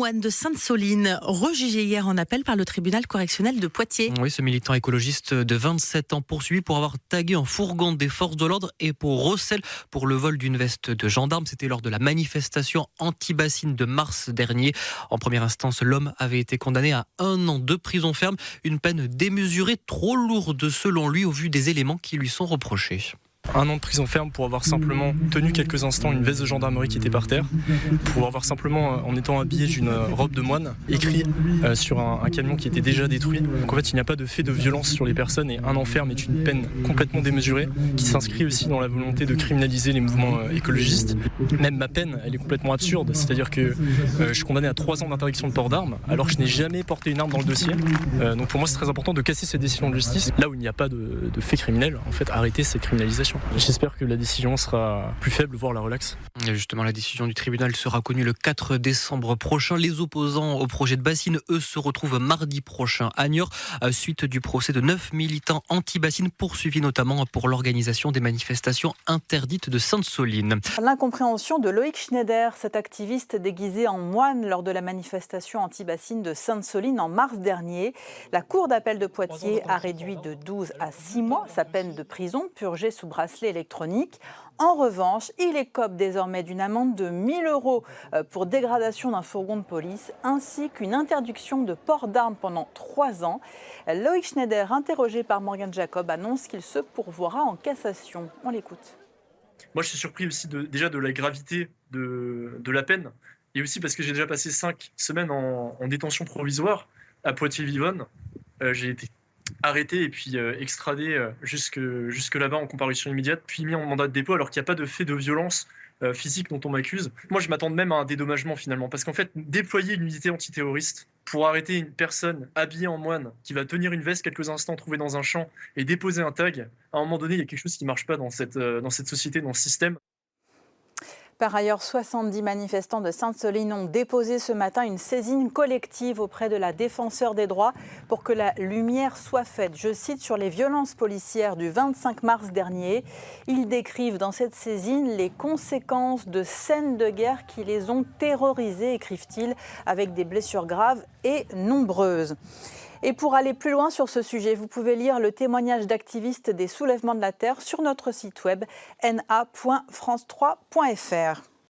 moine de Sainte-Soline, rejugé hier en appel par le tribunal correctionnel de Poitiers. Oui, ce militant écologiste de 27 ans poursuivi pour avoir tagué un fourgon des forces de l'ordre et pour recel pour le vol d'une veste de gendarme. C'était lors de la manifestation anti-bassine de mars dernier. En première instance, l'homme avait été condamné à 1 an de prison ferme. Une peine démesurée, trop lourde selon lui au vu des éléments qui lui sont reprochés. 1 an de prison ferme pour avoir simplement tenu quelques instants une veste de gendarmerie qui était par terre, pour avoir simplement, en étant habillé d'une robe de moine, écrit sur un camion qui était déjà détruit. Donc en fait, il n'y a pas de fait de violence sur les personnes et 1 an ferme est une peine complètement démesurée qui s'inscrit aussi dans la volonté de criminaliser les mouvements écologistes. Même ma peine, elle est complètement absurde, c'est-à-dire que je suis condamné à 3 ans d'interdiction de port d'armes alors que je n'ai jamais porté une arme dans le dossier. Donc pour moi, c'est très important de casser cette décision de justice. Là où il n'y a pas de fait criminel, en fait, arrêter cette criminalisation. J'espère que la décision sera plus faible, voire la relaxe. Et justement, la décision du tribunal sera connue le 4 décembre prochain. Les opposants au projet de bassine, eux, se retrouvent mardi prochain à Niort, suite du procès de 9 militants anti-bassine poursuivis notamment pour l'organisation des manifestations interdites de Sainte-Soline. L'incompréhension de Loïc Schneider, cet activiste déguisé en moine lors de la manifestation anti-bassine de Sainte-Soline en mars dernier. La Cour d'appel de Poitiers a réduit de 12 à 6 mois sa peine de prison purgée sous bracelet électronique. En revanche, il écope désormais d'une amende de 1 000 € pour dégradation d'un fourgon de police, ainsi qu'une interdiction de port d'armes pendant 3 ans. Loïc Schneider, interrogé par Morgane Jacob, annonce qu'il se pourvoira en cassation. On l'écoute. Moi, je suis surpris aussi déjà de la gravité de la peine, et aussi parce que j'ai déjà passé 5 semaines en détention provisoire à Poitiers-Vivonne. J'ai été arrêté et puis extradé jusque là-bas en comparution immédiate, puis mis en mandat de dépôt alors qu'il n'y a pas de fait de violence physique dont on m'accuse. Moi, je m'attends même à un dédommagement finalement, parce qu'en fait, déployer une unité antiterroriste pour arrêter une personne habillée en moine qui va tenir une veste quelques instants trouvée dans un champ et déposer un tag, à un moment donné, il y a quelque chose qui ne marche pas dans cette société, dans ce système. Par ailleurs, 70 manifestants de Sainte-Soline ont déposé ce matin une saisine collective auprès de la défenseure des droits pour que la lumière soit faite, je cite, sur les violences policières du 25 mars dernier. Ils décrivent dans cette saisine les conséquences de scènes de guerre qui les ont terrorisés, écrivent-ils, avec des blessures graves et nombreuses. Et pour aller plus loin sur ce sujet, vous pouvez lire le témoignage d'activistes des Soulèvements de la Terre sur notre site web na.france3.fr.